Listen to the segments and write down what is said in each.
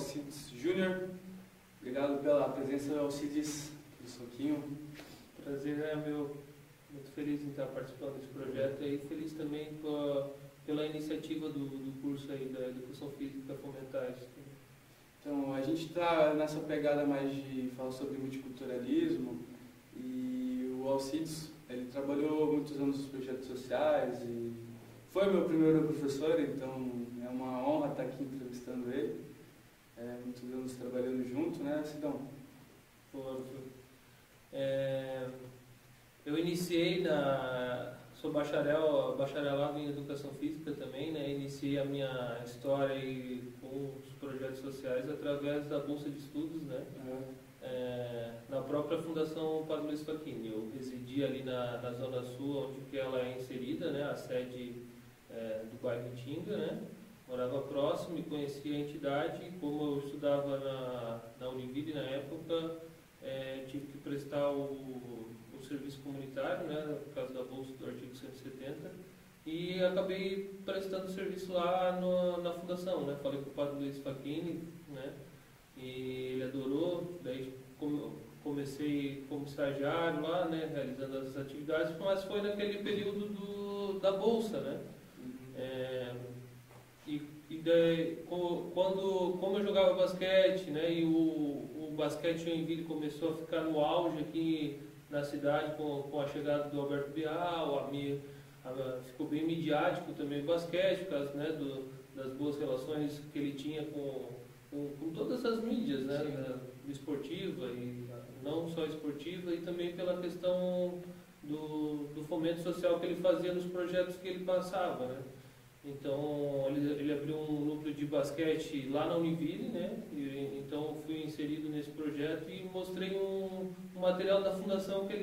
Alcides Júnior. Obrigado pela presença, Alcides, do Soquinho. Prazer é meu, muito feliz em estar participando desse projeto e feliz também pela iniciativa do curso aí da Educação Física Fomentar isso. Então, a gente está nessa pegada mais de falar sobre multiculturalismo e o Alcides, ele trabalhou muitos anos nos projetos sociais e foi meu primeiro professor, então é uma honra estar aqui entrevistando ele. Muitos anos trabalhando junto, né, Sidão? Eu iniciei sou bacharelado em Educação Física também, né? Iniciei a minha história aí com os projetos sociais através da Bolsa de Estudos, né? Na própria Fundação Padre Luiz Facchini. Eu residi ali na Zona Sul, onde que ela é inserida, né? A sede do bairro Itinga, né? Morava próximo e conhecia a entidade. Como eu estudava na Univille na época, tive que prestar o serviço comunitário, né, por causa da bolsa do artigo 170, e acabei prestando serviço lá na fundação, né? Falei com o padre Luiz Facchini, né? E ele adorou. Daí comecei como estagiário lá, né, realizando as atividades, mas foi naquele período da bolsa, né? E daí, como eu jogava basquete, né, e o basquete Joinville começou a ficar no auge aqui na cidade com a chegada do Alberto Bial, ficou bem midiático também o basquete, por causa, né, das boas relações que ele tinha com todas as mídias, né, esportiva e não só esportiva, e também pela questão do fomento social que ele fazia nos projetos que ele passava, né. Então ele abriu um núcleo de basquete lá na Univille, né? Então fui inserido nesse projeto e mostrei um material da fundação que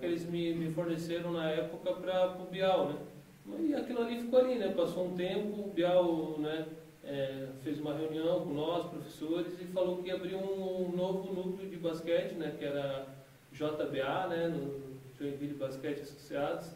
eles me forneceram na época para o Bial, né? E aquilo ali ficou ali, né? Passou um tempo, o Bial, né, fez uma reunião com nós, professores, e falou que ia abrir um novo núcleo de basquete, né? Que era JBA, né? No Joinville Basquete Associados.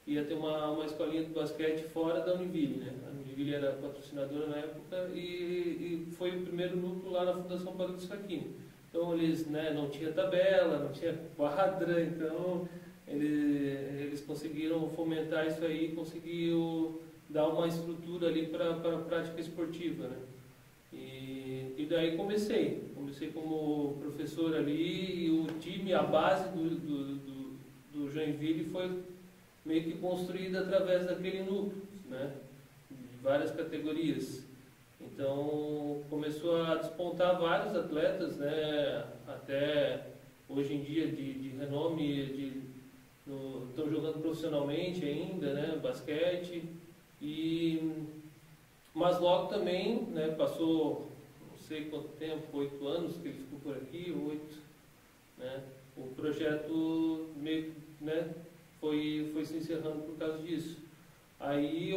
Ia ter uma escolinha de basquete fora da Univille, né? A Univille era patrocinadora na época e foi o primeiro núcleo lá na Fundação Padre Luiz Facchini. Então eles, né, não tinha tabela, não tinha quadra, então eles conseguiram fomentar isso aí, conseguiu dar uma estrutura ali para a prática esportiva, né? E daí comecei como professor ali, e o time, a base do Joinville foi meio que construída através daquele núcleo, né, de várias categorias. Então começou a despontar vários atletas, né, até hoje em dia de renome, estão jogando profissionalmente ainda, né, basquete, mas logo também, né, passou não sei quanto tempo, 8 anos que ele ficou por aqui, 8, né, o projeto meio, né, foi se encerrando por causa disso. Aí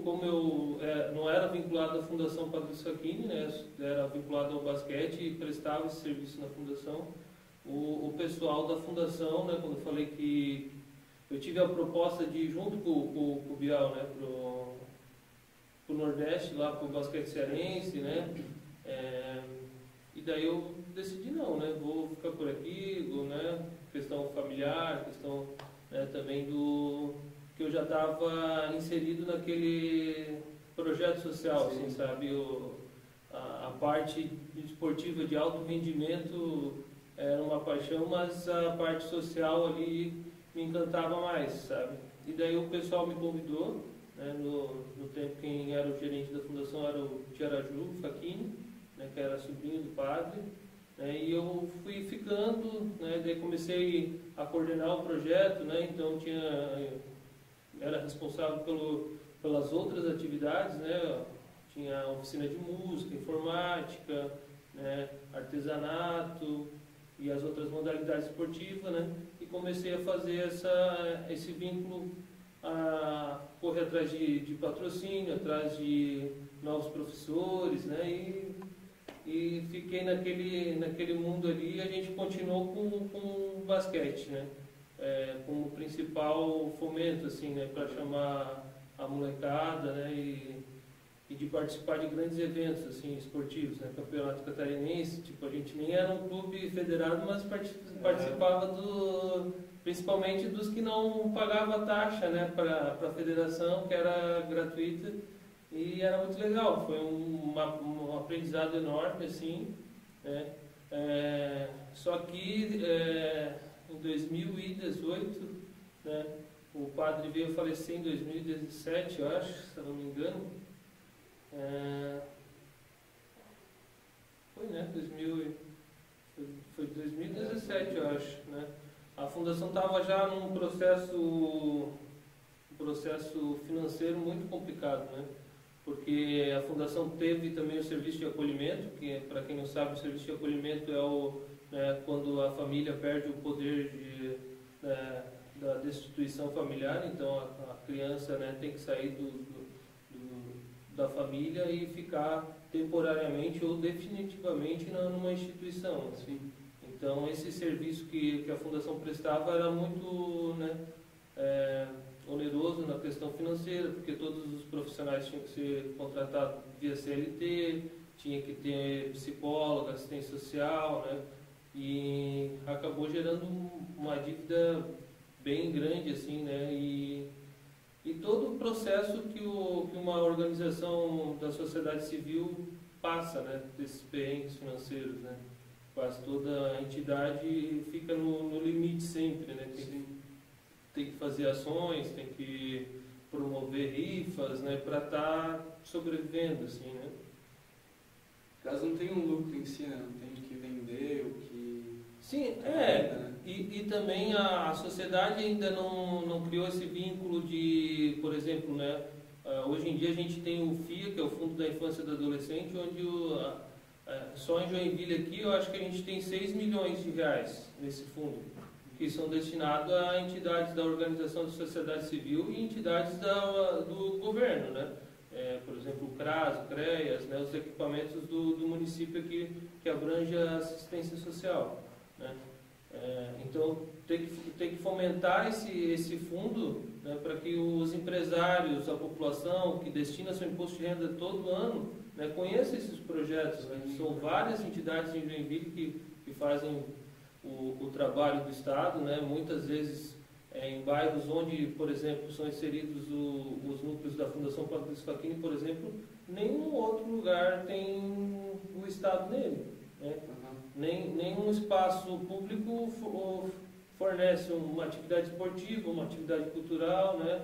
como eu não era vinculado à Fundação Padre Luiz Facchini, né, era vinculado ao basquete e prestava esse serviço na fundação, o pessoal da fundação, né, quando eu falei que eu tive a proposta de ir junto com o Bial, né, pro Nordeste, lá pro basquete cearense, né, e daí eu decidi não, né, vou ficar por aqui, né, questão familiar, questão, né, também que eu já estava inserido naquele projeto social, assim, sabe, a parte esportiva de alto rendimento era uma paixão, mas a parte social ali me encantava mais, sabe. E daí o pessoal me convidou, né, no tempo quem era o gerente da fundação era o Tiaraju Facchini, né, que era sobrinho do padre. E eu fui ficando, né, daí comecei a coordenar o projeto, né, então era responsável pelas outras atividades, né, tinha oficina de música, informática, né, artesanato e as outras modalidades esportivas, né, e comecei a fazer esse vínculo, a correr atrás de patrocínio, atrás de novos professores, né, e fiquei naquele mundo ali, e a gente continuou com o basquete, né? Como principal fomento, assim, né? Para chamar a molecada, né? e de participar de grandes eventos assim, esportivos, né? Campeonato catarinense, tipo, a gente nem era um clube federado, mas participava principalmente dos que não pagavam taxa, né, para a federação, que era gratuita, e era muito legal, foi um aprendizado enorme, assim, né? Só que em 2018, né, o padre veio falecer em 2017, eu acho, se eu não me engano. Foi 2017, eu acho, né? A fundação estava já num processo financeiro muito complicado, né? Porque a fundação teve também o serviço de acolhimento, que, para quem não sabe, o serviço de acolhimento é quando a família perde o poder da destituição familiar, então a criança, né, tem que sair da família e ficar temporariamente ou definitivamente numa instituição. Assim. Então, esse serviço que a fundação prestava era muito, né, oneroso na questão financeira, porque todos os profissionais tinham que ser contratados via CLT, tinha que ter psicólogo, assistência social, né, e acabou gerando uma dívida bem grande, assim, né, e todo o processo que uma organização da sociedade civil passa, né, desses perrengues financeiros, né. Quase toda a entidade fica no limite sempre, né? Tem que fazer ações, tem que promover rifas, né? Para estar sobrevivendo, assim, né? Caso não tenha um lucro em si, né? Não tem o que vender, o que... Sim, né? E também a sociedade ainda não criou esse vínculo de, por exemplo, né? Hoje em dia a gente tem o FIA, que é o Fundo da Infância e do Adolescente, onde só em Joinville aqui eu acho que a gente tem 6 milhões de reais nesse fundo, que são destinados a entidades da organização da sociedade civil e entidades do governo, né? Por exemplo, o CRAS, o CREAS, né? Os equipamentos do município aqui, que abrange a assistência social, né? Então tem que fomentar esse fundo, né, para que os empresários, a população que destina seu imposto de renda todo ano, né, conheça esses projetos, né? São várias entidades em Joinville que fazem o trabalho do Estado, né? Muitas vezes em bairros onde, por exemplo, são inseridos os núcleos da Fundação Padre Facchini, por exemplo, nenhum outro lugar tem o Estado nele, né? Nenhum espaço público fornece uma atividade esportiva, uma atividade cultural, né?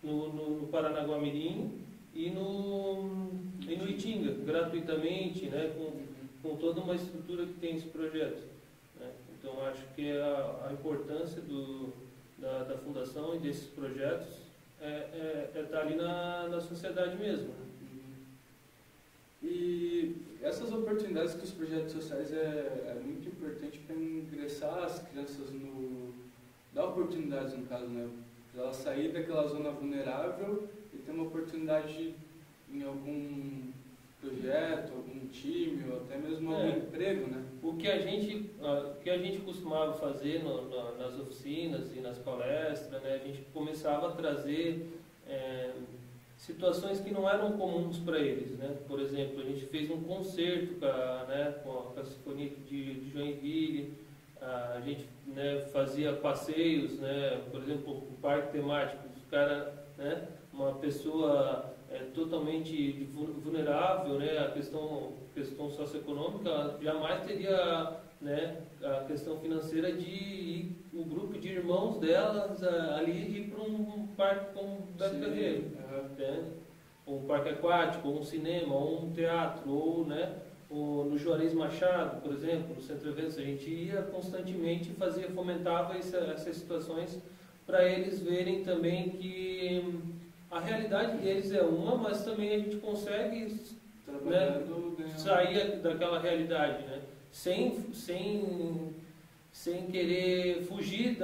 No Paranaguamirim e no Itinga, gratuitamente, né? Com toda uma estrutura que tem esse projeto, né? Então, acho que a importância da fundação e desses projetos é estar ali na sociedade mesmo, né? E essas oportunidades que os projetos sociais é muito importante para ingressar as crianças dar oportunidades, no caso, né? Para ela sair daquela zona vulnerável e ter uma oportunidade em algum projeto, algum time, ou até mesmo algum emprego, né? O que a gente costumava fazer nas oficinas e nas palestras, né? A gente começava a trazer situações que não eram comuns para eles, né? Por exemplo, a gente fez um concerto com a Sinfonia de Joinville, a gente, né, fazia passeios, né? Por exemplo, o parque temático, os cara, né? Uma pessoa totalmente vulnerável, né? A questão socioeconômica, ela jamais teria, né, a questão financeira de ir o grupo de irmãos delas ali ir para um parque como o Beto Carreiro, né? Ou um parque aquático, ou um cinema, ou um teatro, ou, né, no Juarez Machado, por exemplo, no Centro Eventos, a gente ia constantemente e fomentava essas situações para eles verem também que a realidade deles é uma, mas também a gente consegue, né, sair daquela realidade, né? Sem querer fugir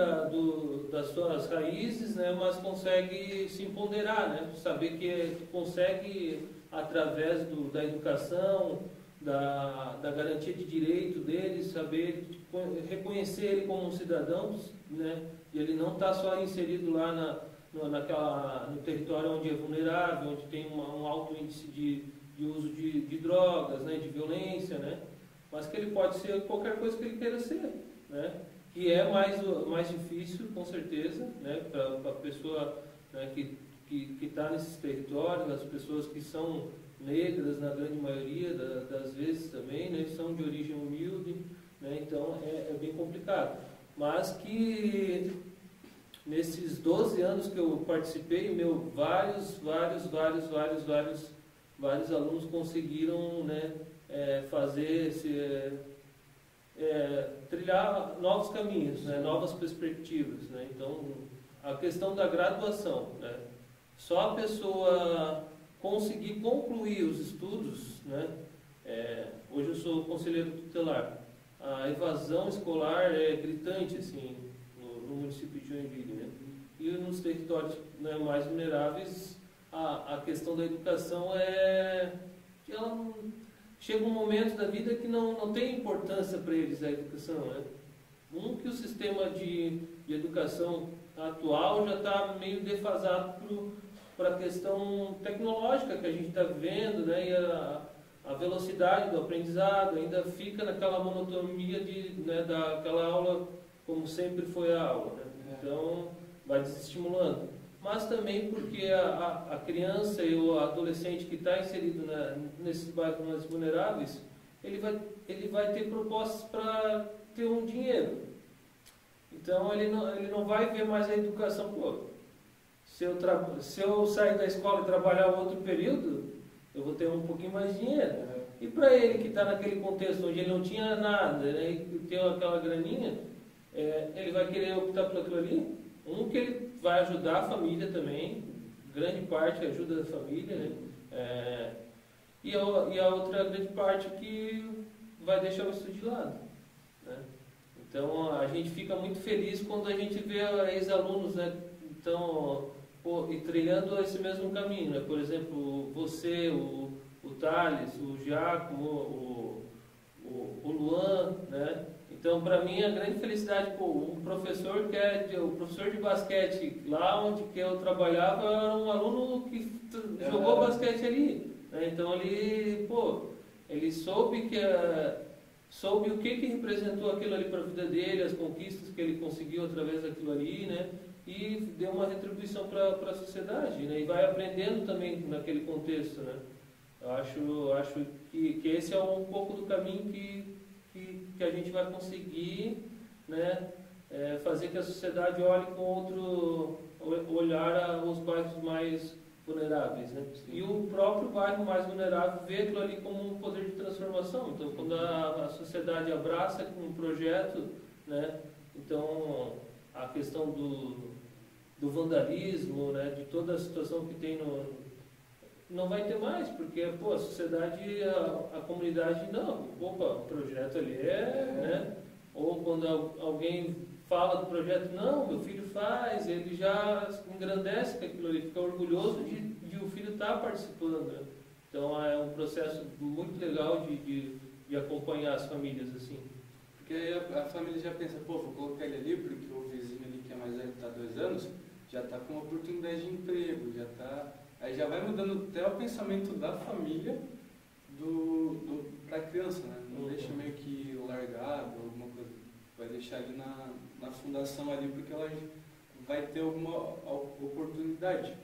das suas raízes, né, mas consegue se empoderar, né, saber que consegue, através da educação, da garantia de direito deles, saber reconhecer ele como um cidadão, né, e ele não está só inserido lá no território onde é vulnerável, onde tem um alto índice de uso de drogas, né, de violência, né, mas que ele pode ser qualquer coisa que ele queira ser, né, que é mais difícil, com certeza, né, para a pessoa, né, que está nesses territórios, as pessoas que são negras, na grande maioria das vezes também, né, são de origem humilde, né, então é bem complicado. Mas que nesses 12 anos que eu participei, vários alunos conseguiram, né, trilhar novos caminhos, né, novas perspectivas, né. Então, a questão da graduação, né, só a pessoa conseguir concluir os estudos, né, hoje eu sou conselheiro tutelar, a evasão escolar é gritante, assim, no município de Joinville, né, e nos territórios, né, mais vulneráveis, a questão da educação chega um momento da vida que não tem importância para eles a educação, né. Que o sistema de educação atual já está meio defasado para a questão tecnológica que a gente está vivendo, né, e a velocidade do aprendizado ainda fica naquela monotonia né, daquela aula como sempre foi a aula, né? Então vai desestimulando. Mas também porque a criança e o adolescente que está inserido nesses bairros mais vulneráveis, ele vai ter propostas para ter um dinheiro. Então ele não vai ver mais a educação. Pô, se eu sair da escola e trabalhar outro período, eu vou ter um pouquinho mais de dinheiro. E para ele que está naquele contexto onde ele não tinha nada, né, e tem aquela graninha, ele vai querer optar por aquilo ali. Que ele vai ajudar a família também, grande parte ajuda a família, né? E a outra grande parte que vai deixar o estudo de lado, né? Então a gente fica muito feliz quando a gente vê ex-alunos, né, então, e trilhando esse mesmo caminho, né? Por exemplo, você, o Thales, o Giacomo, o Luan, né? Então, para mim, a grande felicidade, o professor de basquete, lá onde que eu trabalhava, era um aluno que jogou basquete ali, né? Então, ele soube o que representou aquilo ali para a vida dele, as conquistas que ele conseguiu através daquilo ali, né? E deu uma retribuição para a sociedade, né? E vai aprendendo também naquele contexto, né? Eu acho que esse é um pouco do caminho que a gente vai conseguir, né, fazer que a sociedade olhe com outro olhar aos bairros mais vulneráveis, né? E o próprio bairro mais vulnerável vê aquilo ali como um poder de transformação. Então, quando a sociedade abraça um projeto, né, então a questão do vandalismo, né, de toda a situação que tem não vai ter mais, porque a sociedade, a comunidade, o projeto ali né? Ou quando alguém fala do projeto, não, meu filho faz, ele já engrandece com aquilo ali, fica orgulhoso de o filho estar participando, né? Então é um processo muito legal de acompanhar as famílias, assim. Porque aí a família já pensa, vou colocar ele ali, porque o vizinho ali que é mais velho, está há 2 anos, já está com uma oportunidade de emprego, já está... Aí já vai mudando até o pensamento da família para a criança, né? Não deixa meio que largado, alguma coisa. Vai deixar ali na fundação ali, porque ela vai ter alguma oportunidade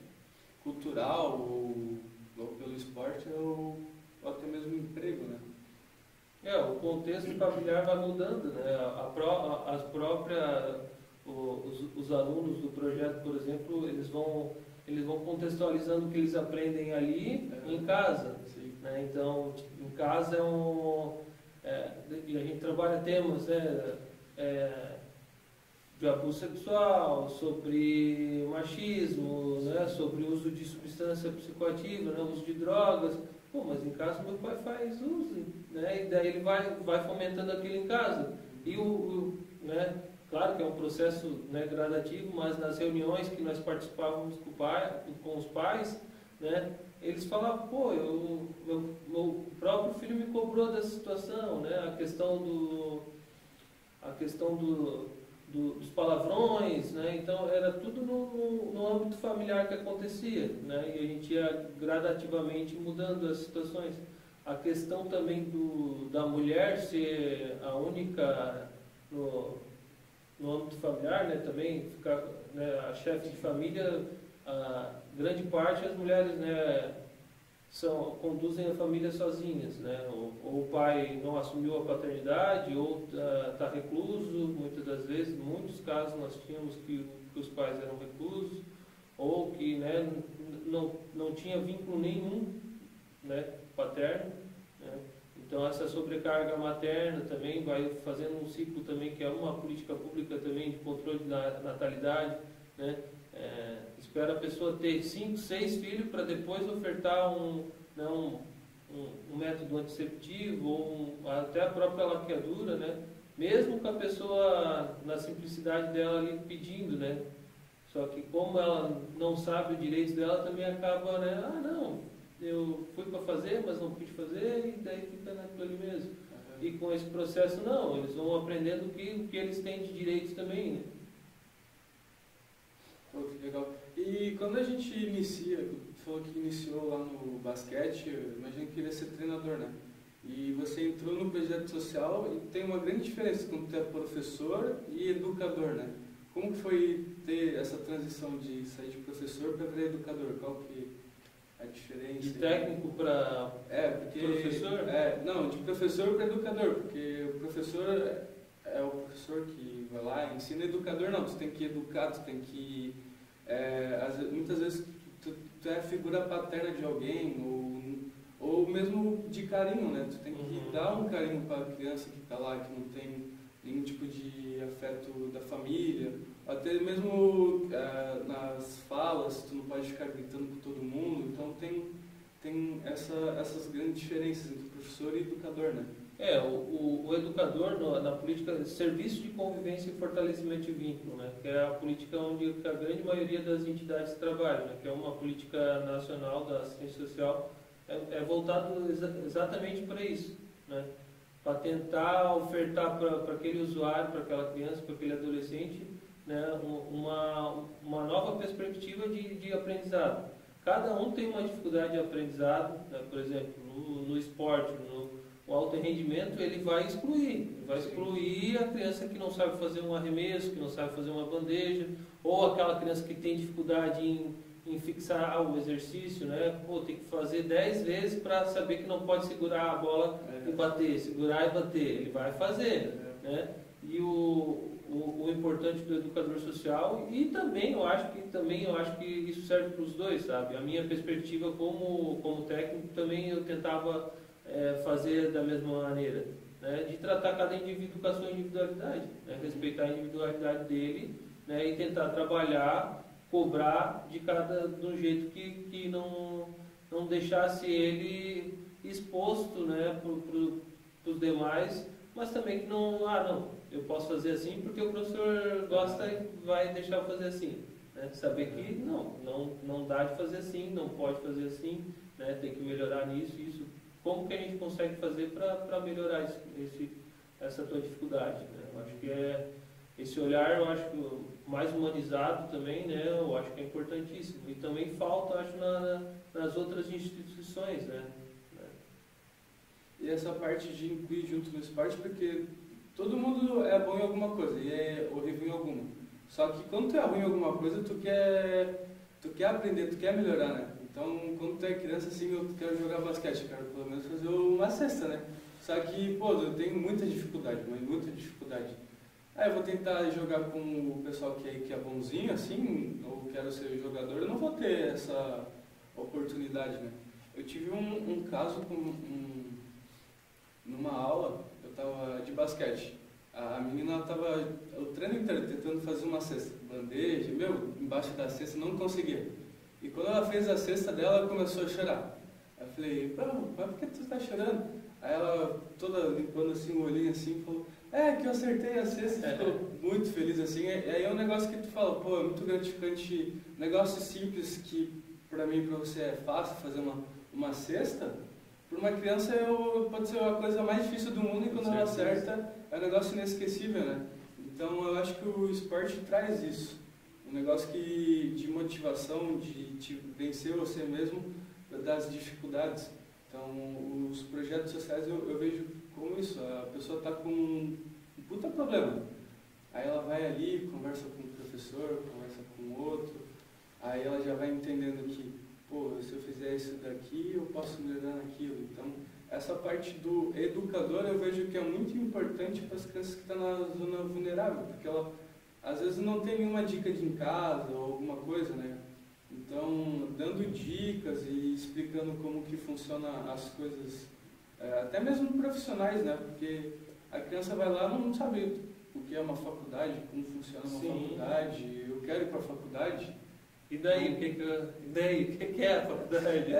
cultural, ou pelo esporte, ou até mesmo emprego, né? O contexto familiar vai mudando, né? Os alunos do projeto, por exemplo, eles vão contextualizando o que eles aprendem ali em casa, né? Então, em casa e a gente trabalha temas, né, de abuso sexual, sobre machismo, né, sobre uso de substância psicoativa, né, uso de drogas. Mas em casa meu pai faz uso, né, e daí ele vai fomentando aquilo em casa. E né, claro que é um processo, né, gradativo, mas nas reuniões que nós participávamos com os pais, né, eles falavam, meu próprio filho me cobrou dessa situação, né, a questão do dos palavrões, né? Então era tudo no âmbito familiar que acontecia, né? E a gente ia gradativamente mudando as situações. A questão também da mulher ser a única no âmbito familiar, né? Também ficar, né, a chefe de família, a grande parte as mulheres, né, conduzem a família sozinhas, né? Ou o pai não assumiu a paternidade, ou está recluso, muitas das vezes, em muitos casos nós tínhamos que os pais eram reclusos, ou que, né, não tinha vínculo nenhum, né, paterno, né? Então essa sobrecarga materna também vai fazendo um ciclo também, que é uma política pública também de controle da natalidade, né? Espera a pessoa ter 5, 6 filhos para depois ofertar um método anticonceptivo ou até a própria laqueadura, né? Mesmo com a pessoa na simplicidade dela ali pedindo, né? Só que como ela não sabe o direito dela, também acaba, né? Ah, não, eu fui para fazer, mas não pude fazer, e daí fica naquilo ali mesmo. E com esse processo, não, eles vão aprendendo o que eles têm de direitos também, né? Pô, que legal. E quando a gente inicia, você falou que iniciou lá no basquete, eu imagino que queria ser treinador, né? E você entrou no projeto social e tem uma grande diferença quando você é professor e educador, né? Como que foi ter essa transição de sair de professor para virar educador? Qual que é a diferença? De técnico para professor? Não, de professor para educador, porque o professor é o professor que vai lá e ensina, educador não, tu tem que educar, tu tem que... muitas vezes tu é a figura paterna de alguém, ou mesmo de carinho, né? Tu tem que dar um carinho para a criança que está lá, que não tem nenhum tipo de afeto da família, até mesmo nas falas, tu não pode ficar gritando com todo mundo, então tem essas grandes diferenças entre professor e educador, né? O educador na política, serviço de convivência e fortalecimento de vínculo, né? Que é a política onde a grande maioria das entidades trabalham, né? Que é uma política nacional da assistência social, é voltado exatamente para isso, né? Para tentar ofertar para aquele usuário, para aquela criança, para aquele adolescente, né? Uma nova perspectiva de aprendizado. Cada um tem uma dificuldade de aprendizado, né? Por exemplo, no esporte, o alto rendimento, ele vai excluir a criança que não sabe fazer um arremesso, que não sabe fazer uma bandeja, ou aquela criança que tem dificuldade em fixar o exercício, né? Pô, tem que fazer 10 vezes para saber que não pode segurar a bola e bater, segurar e bater. Ele vai fazer, né? E o importante do educador social, e também eu acho que isso serve para os dois, sabe? A minha perspectiva como técnico também eu tentava fazer da mesma maneira, né? De tratar cada indivíduo com a sua individualidade, né? Respeitar a individualidade dele, né? E tentar trabalhar, cobrar de cada do jeito que não deixasse ele exposto, né? Para os demais, mas também que não, eu posso fazer assim porque o professor gosta e vai deixar eu fazer assim, né? Saber que não dá de fazer assim, não pode fazer assim, né? Tem que melhorar nisso e isso. Como que a gente consegue fazer para melhorar essa tua dificuldade, né? Eu acho que esse olhar, eu acho que mais humanizado também, né? Eu acho que é importantíssimo. E também falta, acho, nas outras instituições, né? E essa parte de incluir junto no esporte, porque todo mundo é bom em alguma coisa e é horrível em alguma. Só que quando tu é ruim em alguma coisa, tu quer aprender, tu quer melhorar, né? Então, quando tu é criança, assim, eu quero jogar basquete, eu quero pelo menos fazer uma cesta, né? Só que, pô, eu tenho muita dificuldade, mas muita dificuldade. Aí eu vou tentar jogar com o pessoal que é bonzinho, assim, ou quero ser jogador, eu não vou ter essa oportunidade, né? Eu tive um caso numa aula, eu tava de basquete. A menina tava o treino inteiro tentando fazer uma cesta, bandeja, embaixo da cesta, não conseguia. E quando ela fez a cesta dela, ela começou a chorar. Eu falei, mas por que tu tá chorando? Aí ela, toda limpando assim o olhinho assim, falou, que eu acertei a cesta, ficou muito feliz assim. E aí é um negócio que tu fala, pô, é muito gratificante, negócio simples que pra mim, pra você é fácil fazer uma cesta, para uma criança pode ser a coisa mais difícil do mundo e quando ela acerta é um negócio inesquecível, né? Então eu acho que o esporte traz isso, um negócio de motivação, de te vencer você mesmo das dificuldades. Então os projetos sociais eu vejo como isso, a pessoa está com um puta problema, aí ela vai ali, conversa com o professor, conversa com o outro, aí ela já vai entendendo que, pô, se eu fizer isso daqui, eu posso melhorar naquilo. Então essa parte do educador eu vejo que é muito importante para as crianças que estão na zona vulnerável, porque ela às vezes não tem nenhuma dica de em casa ou alguma coisa, né? Então, dando dicas e explicando como que funciona as coisas, até mesmo profissionais, né? Porque a criança vai lá e não sabe o que é uma faculdade, como funciona uma faculdade, eu quero ir para a faculdade. E daí, o que é a faculdade?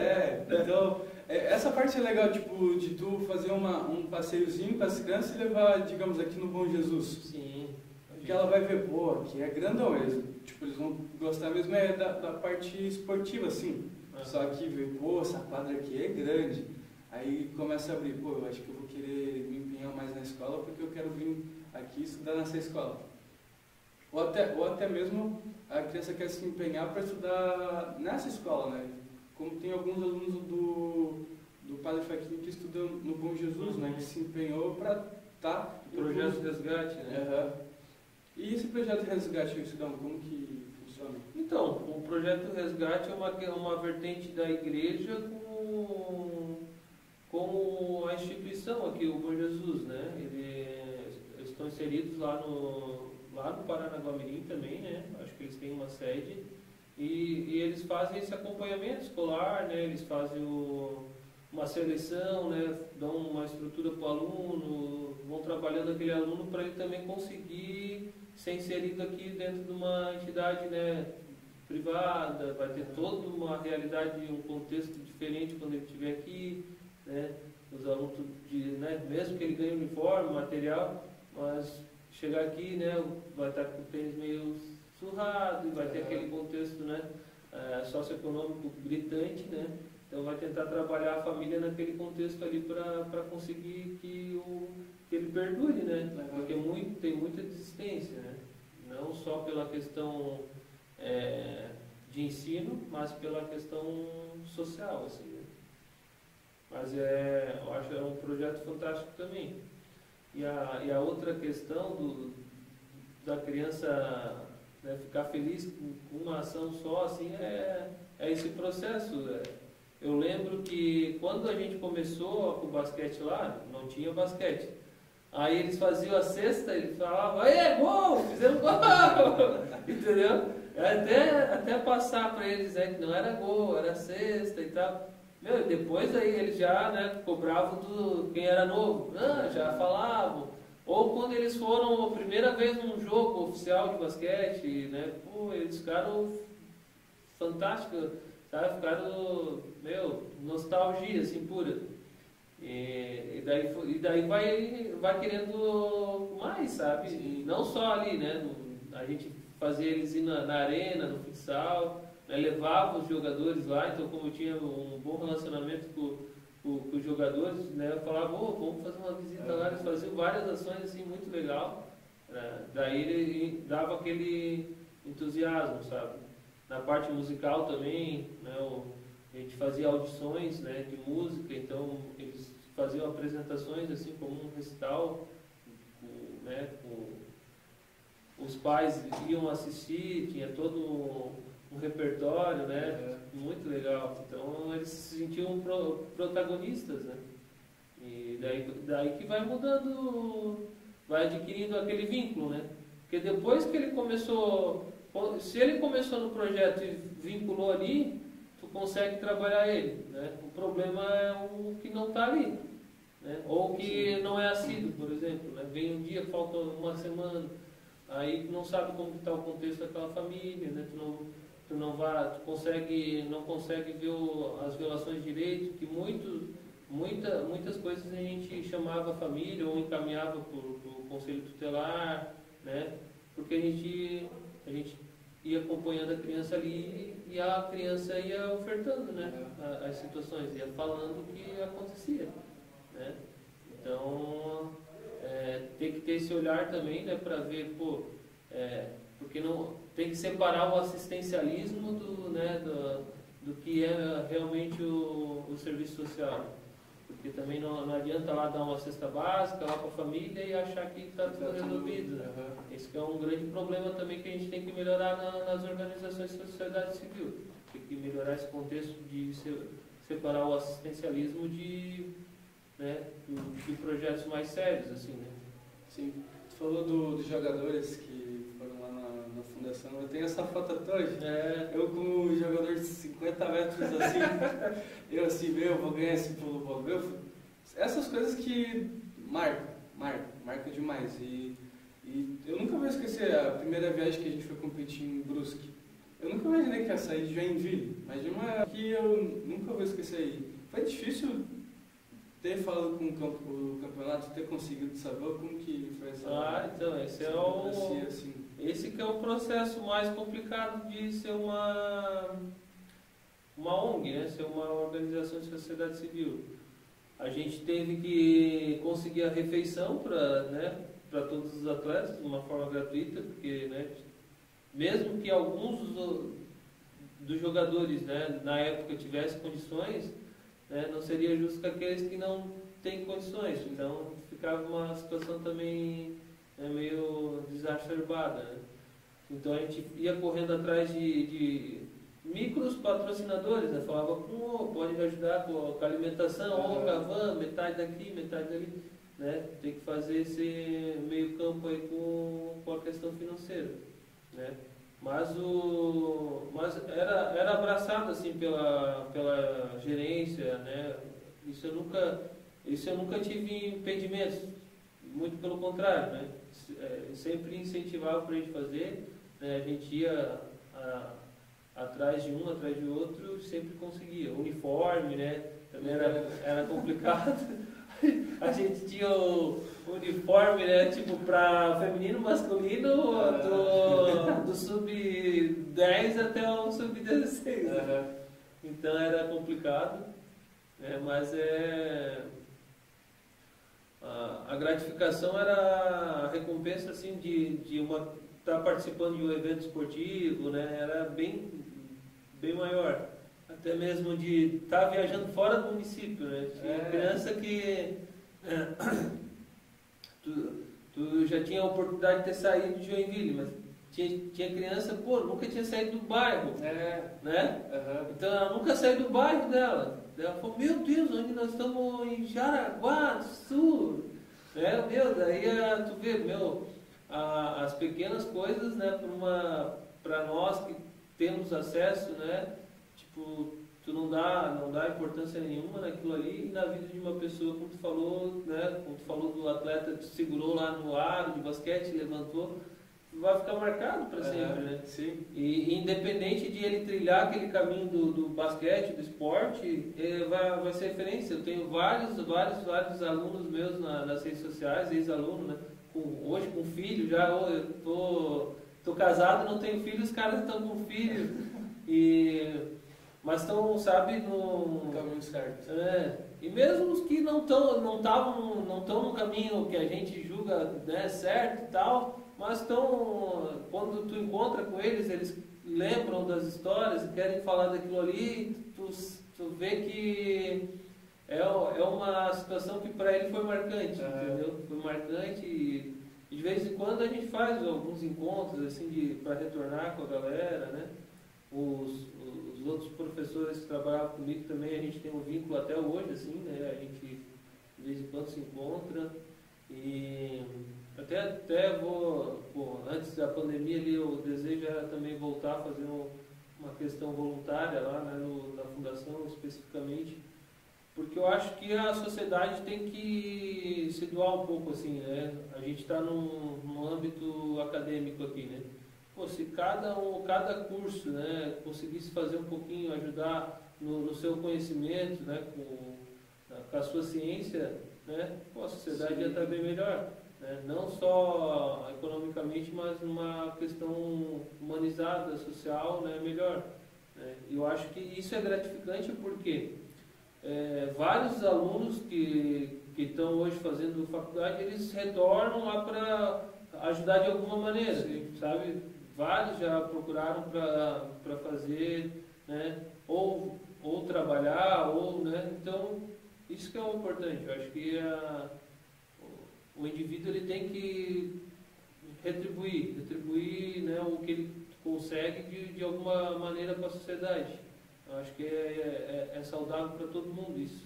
Então, essa parte é legal, tipo, de tu fazer um passeiozinho com as crianças e levar, digamos, aqui no Bom Jesus. Sim. Porque ela vai ver, pô, aqui é grandão mesmo. Tipo, eles vão gostar mesmo da parte esportiva, assim. Só que ver, pô, essa quadra aqui é grande. Aí começa a abrir, pô, eu acho que eu vou querer me empenhar mais na escola porque eu quero vir aqui estudar nessa escola. Ou até mesmo a criança quer se empenhar para estudar nessa escola, né? Como tem alguns alunos do Padre Faquinha que estudam no Bom Jesus, né? Que se empenhou para estar... Projeto Resgate, né? E esse projeto Resgate, Sidão, como que funciona? Então, o projeto Resgate é uma vertente da igreja com a instituição aqui, o Bom Jesus, né? Eles estão inseridos lá no Paranaguamirim também, né? Acho que eles têm uma sede e eles fazem esse acompanhamento escolar, né? Eles fazem uma seleção, né? Dão uma estrutura para o aluno, vão trabalhando aquele aluno para ele também conseguir ser inserido aqui dentro de uma entidade, né, privada, vai ter toda uma realidade, um contexto diferente quando ele estiver aqui, né? Os alunos, mesmo que ele ganhe uniforme, material, mas chegar aqui, né, vai estar com o tênis meio surrado, vai ter aquele contexto, né, socioeconômico gritante, né? Então vai tentar trabalhar a família naquele contexto ali para conseguir que ele perdure, né? Porque tem muita desistência, né? Não só pela questão de ensino, mas pela questão social, assim, né? Mas eu acho que é um projeto fantástico também. E a outra questão da criança, né, ficar feliz com uma ação só, assim, é esse processo. Eu lembro que quando a gente começou com o basquete lá, não tinha basquete. Aí eles faziam a cesta, eles falavam, é gol, fizeram gol, entendeu? Até passar para eles, né, que não era gol, era cesta e tal. Meu, depois aí eles já, né, cobravam quem era novo, já falavam. Ou quando eles foram a primeira vez num jogo oficial de basquete, né, pô, eles ficaram fantásticos, sabe? Ficaram, nostalgia, assim, pura. E daí vai querendo mais, sabe? E não só ali, né? A gente fazia eles ir na arena, no futsal, né? Levava os jogadores lá, então como eu tinha um bom relacionamento com os jogadores, né? Eu falava, vamos fazer uma visita lá, eles faziam várias ações assim, muito legal. Daí ele dava aquele entusiasmo, sabe? Na parte musical também, né? A gente fazia audições, né, de música, então eles faziam apresentações assim como um recital, né, os pais iam assistir, tinha todo um repertório, né, muito legal. Então eles se sentiam protagonistas, né, e daí que vai mudando, vai adquirindo aquele vínculo, né, porque depois que ele começou, se ele começou no projeto e vinculou ali, consegue trabalhar ele, né? O problema é o que não está ali, né? Ou que não é assíduo, por exemplo, né? Vem um dia, falta uma semana, aí não sabe como está o contexto daquela família, né? Tu não consegue ver as relações de direito, que muitas coisas a gente chamava a família ou encaminhava para o conselho tutelar, né? Porque a gente ia acompanhando a criança ali e a criança ia ofertando, né, as situações, ia falando o que acontecia, né? Então tem que ter esse olhar também, né, para ver, pô, porque não tem que separar o assistencialismo do que é realmente o serviço social. Porque também não adianta lá dar uma cesta básica lá para a família e achar que está tudo resolvido. Né? Esse que é um grande problema também que a gente tem que melhorar nas organizações da sociedade civil. Tem que melhorar esse contexto de separar o assistencialismo de projetos mais sérios, assim, né? Sim. Tu falou dos jogadores que foram lá na fundação. Eu tenho essa foto até hoje. Eu com um jogador de 50 metros assim, eu assim, vou ganhar esse pulo bola. Essas coisas que marcam demais. E eu nunca vou esquecer a primeira viagem que a gente foi competir em Brusque. Eu nunca imaginei que ia sair de Joinville, mas de uma que eu nunca vou esquecer aí. Foi difícil ter falado com o campeonato, ter conseguido saber como que foi essa... então, esse que é o processo mais complicado de ser uma ONG, né? Ser uma organização de sociedade civil. A gente teve que conseguir a refeição para todos os atletas de uma forma gratuita, porque, né, mesmo que alguns dos jogadores, né, na época tivessem condições, né, não seria justo com aqueles que não têm condições. Então ficava uma situação também meio desacerbada. Né? Então a gente ia correndo atrás de micros patrocinadores, né? Falava, pode me ajudar com a alimentação, com a van, metade daqui, metade dali. Né? Tem que fazer esse meio campo aí com a questão financeira. Né? Mas era abraçado assim pela gerência, né? Isso eu nunca tive impedimentos, muito pelo contrário, né? Sempre incentivava para a gente fazer, né? A gente ia atrás de um, atrás de outro, sempre conseguia. Uniforme, né? Também era complicado. A gente tinha o uniforme, né, tipo, para feminino, masculino, do sub-10 até o sub-16. Né? Então era complicado, né, mas a gratificação era a recompensa assim, de estar participando de um evento esportivo, né, era bem maior. Até mesmo de estar viajando fora do município, né? Tinha criança que tu já tinha a oportunidade de ter saído de Joinville, mas tinha criança, nunca tinha saído do bairro, né? Então ela nunca saiu do bairro dela. Ela falou, meu Deus, onde nós estamos em Jaraguá do Sul, né? Daí tu vê, as pequenas coisas, né? Para nós que temos acesso, né? Tu não dá importância nenhuma naquilo ali, e na vida de uma pessoa, como tu falou, né? Como tu falou do atleta que segurou lá no aro de basquete, levantou, vai ficar marcado para sempre, né? Sim. E independente de ele trilhar aquele caminho do basquete, do esporte, vai ser referência. Eu tenho vários alunos meus nas redes sociais, ex-alunos, né? Hoje com filho, já eu tô casado, não tenho filho, os caras estão com filho. Mas estão, sabe, no caminho certo. E mesmo os que não estão no caminho que a gente julga, né, certo e tal, mas quando tu encontra com eles lembram das histórias e querem falar daquilo ali, tu vê que é uma situação que para ele foi marcante, entendeu? Foi marcante e de vez em quando a gente faz alguns encontros assim para retornar com a galera, né? Os outros professores que trabalhavam comigo também, a gente tem um vínculo até hoje, assim, né? A gente de vez em quando se encontra e até vou, antes da pandemia ali, o desejo era também voltar a fazer uma questão voluntária lá, né, na fundação especificamente, porque eu acho que a sociedade tem que se doar um pouco, assim, né? A gente está num âmbito acadêmico aqui, né? Se cada curso, né, conseguisse fazer um pouquinho, ajudar no seu conhecimento, né, com a sua ciência, né, a sociedade ia estar bem melhor. Né? Não só economicamente, mas numa questão humanizada, social, né, melhor. Né? Eu acho que isso é gratificante porque vários alunos que que estão hoje fazendo faculdade, eles retornam lá para ajudar de alguma maneira, sabe? Vários já procuraram para fazer, né? Ou trabalhar, ou, né? Então, isso que é o importante. Eu acho que o indivíduo ele tem que retribuir, né, o que ele consegue de alguma maneira para a sociedade. Eu acho que é saudável para todo mundo isso,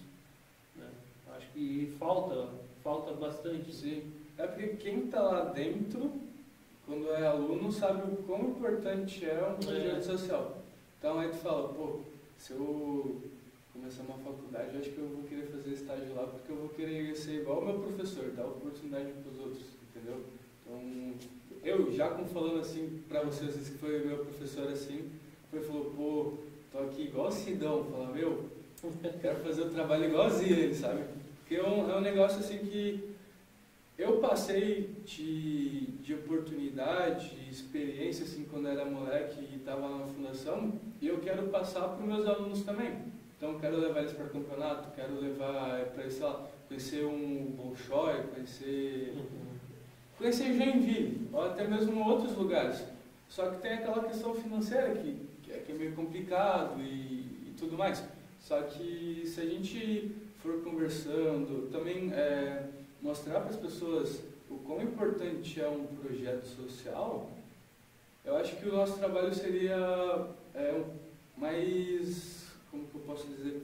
né? Eu acho que falta bastante. Sim. É porque quem está lá dentro, quando é aluno, sabe o quão importante é um projeto social. Então aí tu fala, pô, se eu começar uma faculdade, eu acho que eu vou querer fazer estágio lá, porque eu vou querer ser igual ao meu professor, dar oportunidade para os outros, entendeu? Então, eu já falando assim para vocês, que foi meu professor assim, falou, pô, tô aqui igual o Sidão, fala, meu, quero fazer o trabalho igualzinho ele, sabe? Porque é um negócio assim que eu passei de oportunidade, de experiência assim quando era moleque e estava na fundação, e eu quero passar para os meus alunos também. Então, quero levar eles para o campeonato, quero levar para, sei lá, conhecer um Bolshoi, conhecer Joinville, ou até mesmo outros lugares. Só que tem aquela questão financeira que é meio complicado e tudo mais. Só que se a gente for conversando, também mostrar para as pessoas o quão importante é um projeto social, eu acho que o nosso trabalho seria mais... Como que eu posso dizer?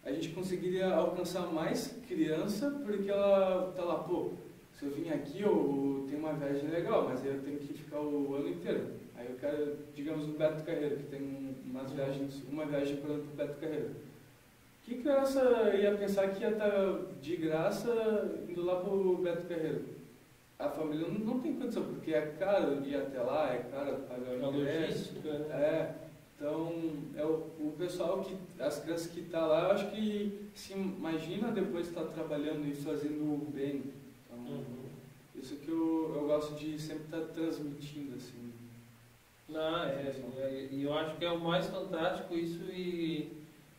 A gente conseguiria alcançar mais criança, porque ela tá lá, pô, se eu vim aqui, eu tenho uma viagem legal, mas aí eu tenho que ficar o ano inteiro. Aí eu quero, digamos, no Beto Carreiro, que tem uma viagem para o Beto Carreiro. Que criança ia pensar que ia estar de graça indo lá pro Beto Carreiro? A família não tem condição, porque é caro ir até lá, é caro pagar o ingresso. Então, o pessoal, as crianças que estão lá, eu acho que se imagina depois estar trabalhando e fazendo o bem. Então, isso que eu gosto de sempre estar transmitindo, assim. E eu acho que é o mais fantástico isso e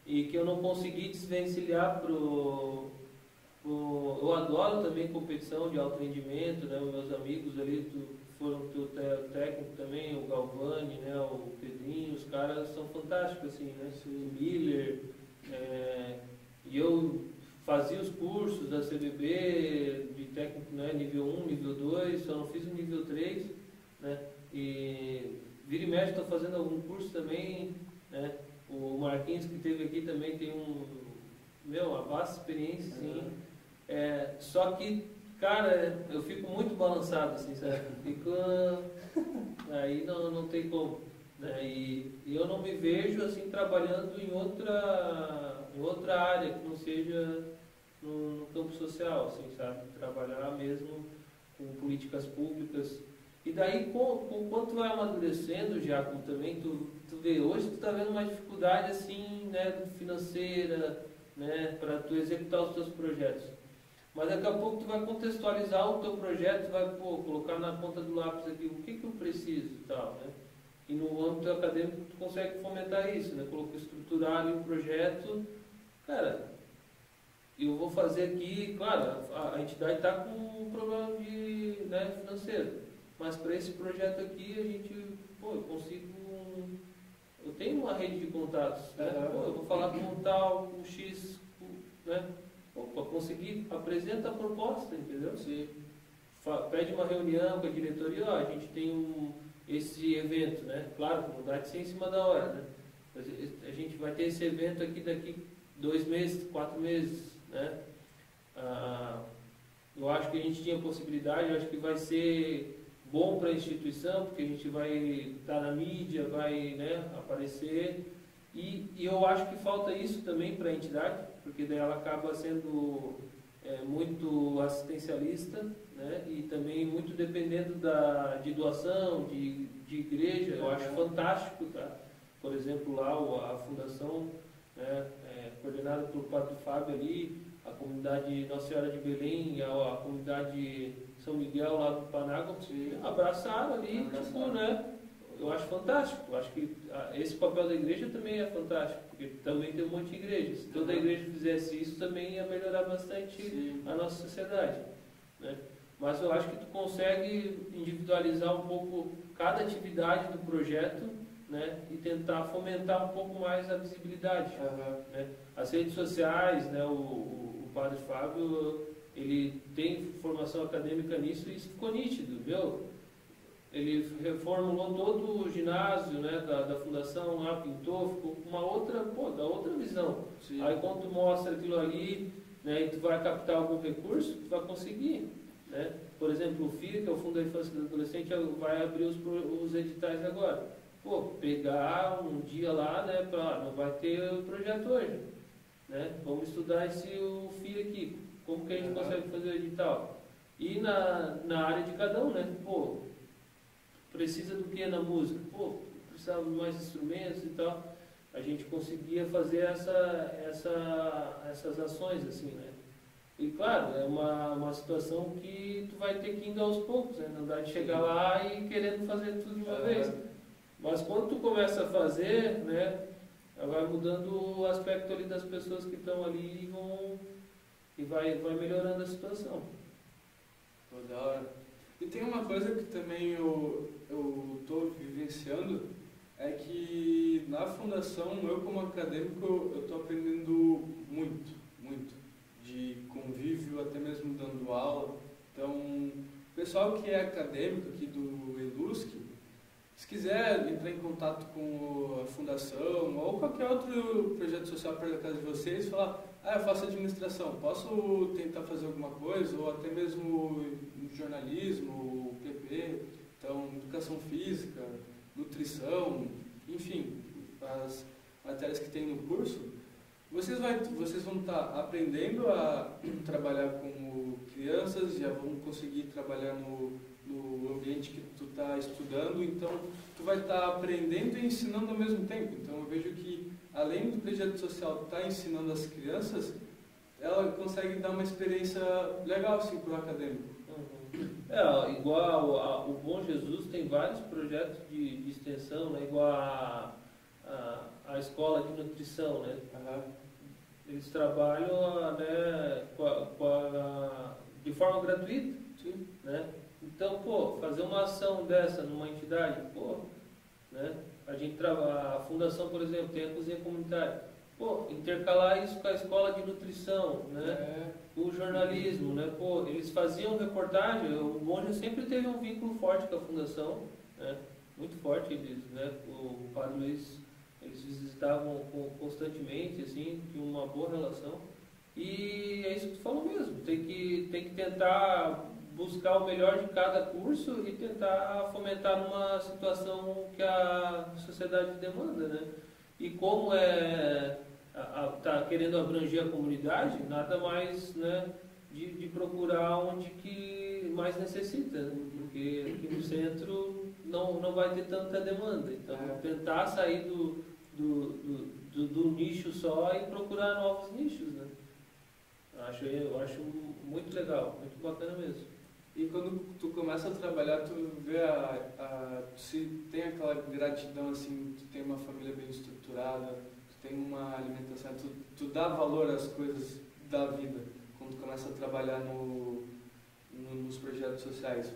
que eu não consegui desvencilhar eu adoro também competição de alto rendimento, né? Os meus amigos ali foram o técnico também, o Galvani, né? O Pedrinho, os caras são fantásticos, assim, né? O Miller, e eu fazia os cursos da CBB de técnico, né? Nível 1, nível 2, só não fiz o nível 3, né? E vira e mexe estou fazendo algum curso também, né? O Marquinhos que esteve aqui também tem uma vasta experiência, sim. Só que, cara, eu fico muito balançado, assim, sabe? Aí não tem como, né? E eu não me vejo, assim, trabalhando em outra área que não seja no campo social, assim, sabe? Trabalhar mesmo com políticas públicas. E daí, quando tu vai amadurecendo, Giacomo, também, tu vê, hoje tu está vendo uma dificuldade, assim, né, financeira, né, para tu executar os teus projetos. Mas daqui a pouco tu vai contextualizar o teu projeto, vai colocar na ponta do lápis aqui o que eu preciso e tal, né? E no âmbito acadêmico tu consegue fomentar isso, né? Estruturar ali um projeto, cara, eu vou fazer aqui, claro, a entidade está com um problema financeiro, mas para esse projeto aqui a gente, eu tenho uma rede de contatos, né? Eu vou falar com um tal, com X, né? Para conseguir, apresenta a proposta, entendeu? Você pede uma reunião com a diretoria, a gente tem esse evento, né? Claro, não dá de ser em cima da hora, né? A gente vai ter esse evento aqui daqui 2 meses, 4 meses, né? Eu acho que a gente tinha possibilidade, eu acho que vai ser bom para a instituição, porque a gente vai estar na mídia, vai, né, aparecer. E eu acho que falta isso também para a entidade, porque daí ela acaba sendo muito assistencialista, né, e também muito dependendo de doação, de igreja. Eu acho fantástico, tá? Por exemplo, lá a fundação, né, coordenada pelo Padre Fábio ali, a comunidade Nossa Senhora de Belém, a comunidade São Miguel lá do Panágua, abraçaram ali, tipo, né? eu acho fantástico. Eu acho que esse papel da igreja também é fantástico, porque também tem um monte de igrejas. Se toda a igreja fizesse isso, também ia melhorar bastante a nossa sociedade, né? Mas eu acho que tu consegue individualizar um pouco cada atividade do projeto, né, e tentar fomentar um pouco mais a visibilidade. Né? As redes sociais, né, o Padre Fábio, ele tem formação acadêmica nisso e isso ficou nítido, meu. Ele reformulou todo o ginásio, né, da fundação lá, pintou, ficou com uma outra, da outra visão. Sim. Aí quando tu mostra aquilo ali, né, e tu vai captar algum recurso, tu vai conseguir. Né? Por exemplo, o FIA, que é o Fundo da Infância e do Adolescente, vai abrir os editais agora. Pô, pegar um dia lá, né, não vai ter o projeto hoje, né? Vamos estudar o FIA aqui, como que a gente consegue fazer o edital. E na área de cada um, né? Pô, precisa do que na música? Pô, precisava de mais instrumentos e tal. A gente conseguia fazer essas ações, assim, né? E claro, é uma situação que tu vai ter que ir indo aos poucos, né? Não dá de chegar lá e querendo fazer tudo de uma vez. Mas quando tu começa a fazer, né, vai mudando o aspecto ali das pessoas que estão ali e vai melhorando a situação. Da hora. E tem uma coisa que também eu estou vivenciando, é que na fundação, eu como acadêmico, eu estou aprendendo muito, muito. De convívio, até mesmo dando aula. Então, o pessoal que é acadêmico aqui do ELUSC, se quiser entrar em contato com a fundação ou qualquer outro projeto social perto da casa de vocês, falar, eu faço administração, posso tentar fazer alguma coisa? Ou até mesmo jornalismo, PP, então, educação física, nutrição, enfim, as matérias que tem no curso. Vocês vão estar aprendendo a trabalhar com crianças, já vão conseguir trabalhar no ambiente que tu está estudando, então tu vai estar aprendendo e ensinando ao mesmo tempo. Então eu vejo que, além do projeto social estar ensinando as crianças, ela consegue dar uma experiência legal assim, para o acadêmico. Igual o Bom Jesus tem vários projetos de extensão, né? Igual a escola de nutrição, né? Eles trabalham, né, de forma gratuita, né? Então, fazer uma ação dessa numa entidade, né? A fundação, por exemplo, tem a cozinha comunitária. Intercalar isso com a escola de nutrição, né? O jornalismo, né? Eles faziam reportagem, o Monja sempre teve um vínculo forte com a fundação, né? Muito forte, né? O Padre Luiz, eles visitavam constantemente, assim, tinham uma boa relação. E é isso que tu falou mesmo, tem que tentar buscar o melhor de cada curso e tentar fomentar numa situação que a sociedade demanda, né? E como tá querendo abranger a comunidade, nada mais, né, de procurar onde que mais necessita, né? Porque aqui no centro não vai ter tanta demanda. Então, tentar sair do nicho só e procurar novos nichos, né? Eu acho muito legal, muito bacana mesmo. E quando tu começa a trabalhar, tu vê se tem aquela gratidão, assim, tu tem uma família bem estruturada, tu tem uma alimentação, tu dá valor às coisas da vida quando tu começa a trabalhar nos projetos sociais.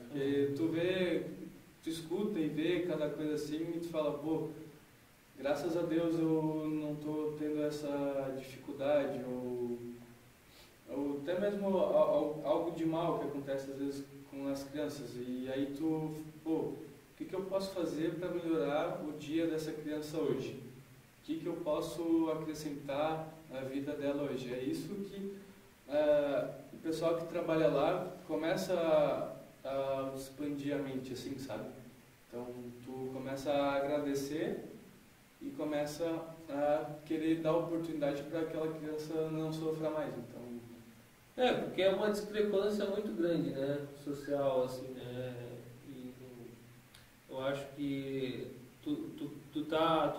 Porque tu escuta e vê cada coisa assim e tu fala, graças a Deus eu não estou tendo essa dificuldade, ou até mesmo algo de mal que acontece às vezes com as crianças. E aí o que eu posso fazer para melhorar o dia dessa criança hoje? O que eu posso acrescentar na vida dela hoje? É isso que o pessoal que trabalha lá começa a expandir a mente, assim, sabe? Então, tu começa a agradecer e começa a querer dar oportunidade para aquela criança não sofrer mais. Então, porque é uma discrepância muito grande, né, social, assim, né, e eu acho que tu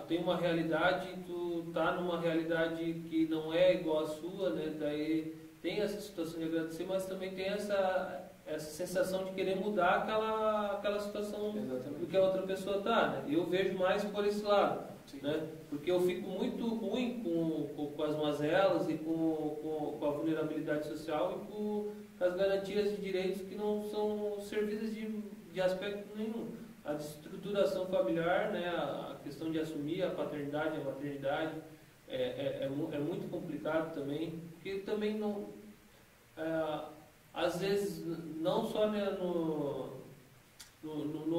tem uma realidade, tu tá numa realidade que não é igual à sua, né, daí tem essa situação de agradecer, mas também tem essa sensação de querer mudar aquela situação do que a outra pessoa está, né? Eu vejo mais por esse lado, né? Porque eu fico muito ruim com as mazelas e com a vulnerabilidade social e com as garantias de direitos que não são servidas de aspecto nenhum. A desestruturação familiar, né? A questão de assumir a paternidade, a maternidade, é muito complicado também, porque também não... às vezes, não só, né, no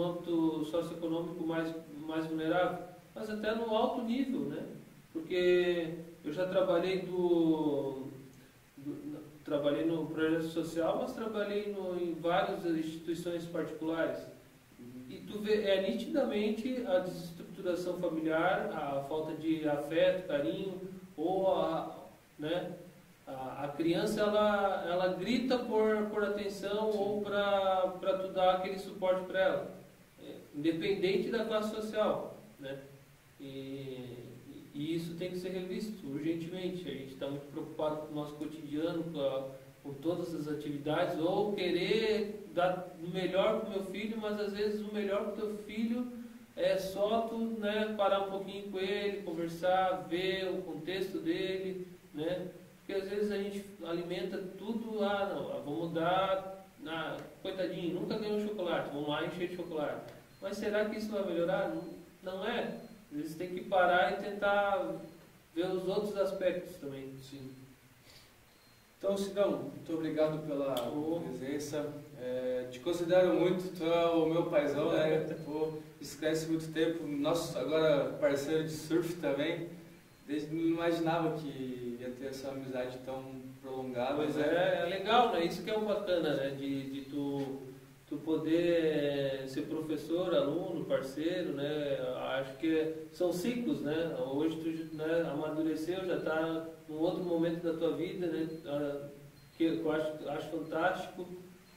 âmbito socioeconômico mais vulnerável, mas até no alto nível, né? Porque eu já trabalhei trabalhei no projeto social, mas trabalhei em várias instituições particulares. E tu vê nitidamente a desestruturação familiar, a falta de afeto, carinho, ou né? A criança ela grita por atenção ou para tu dar aquele suporte para ela, independente da classe social, né? E isso tem que ser revisto urgentemente. A gente está muito preocupado com o nosso cotidiano, com todas as atividades, ou querer dar o melhor para o meu filho, mas às vezes o melhor para o teu filho é só tu, né, parar um pouquinho com ele, conversar, ver o contexto dele, né? Porque às vezes a gente alimenta tudo, vamos dar, coitadinho, nunca ganhou chocolate, vamos lá encher de chocolate. Mas será que isso vai melhorar? Não é. Às vezes tem que parar e tentar ver os outros aspectos também. Sim. Então, Sidão, muito obrigado pela presença. Te considero muito, tu é o meu paizão, né? Isso cresce muito tempo. Nosso agora parceiro de surf também. Desde não imaginava que ia ter essa amizade tão prolongada. Pois né? É legal, né? Isso que é o bacana, né? De tu poder ser professor, aluno, parceiro, né? Acho que são ciclos, né? Hoje tu, né, amadureceu, já está num outro momento da tua vida, né? Que eu acho fantástico,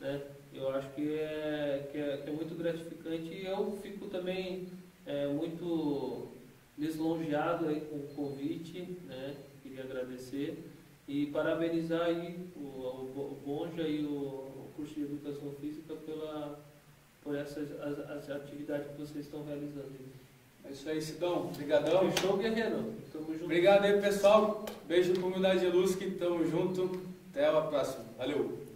né? Eu acho que é muito gratificante e eu fico também muito lisonjeado aí com o convite, né? Queria agradecer e parabenizar aí o Bonja e o curso de Educação Física por essas as atividades que vocês estão realizando. É isso aí, Sidão. Obrigadão. Fechou, guerreiro. Tamo junto. Obrigado aí, pessoal. Beijo, comunidade Luz, que tamo junto. Até a próxima. Valeu.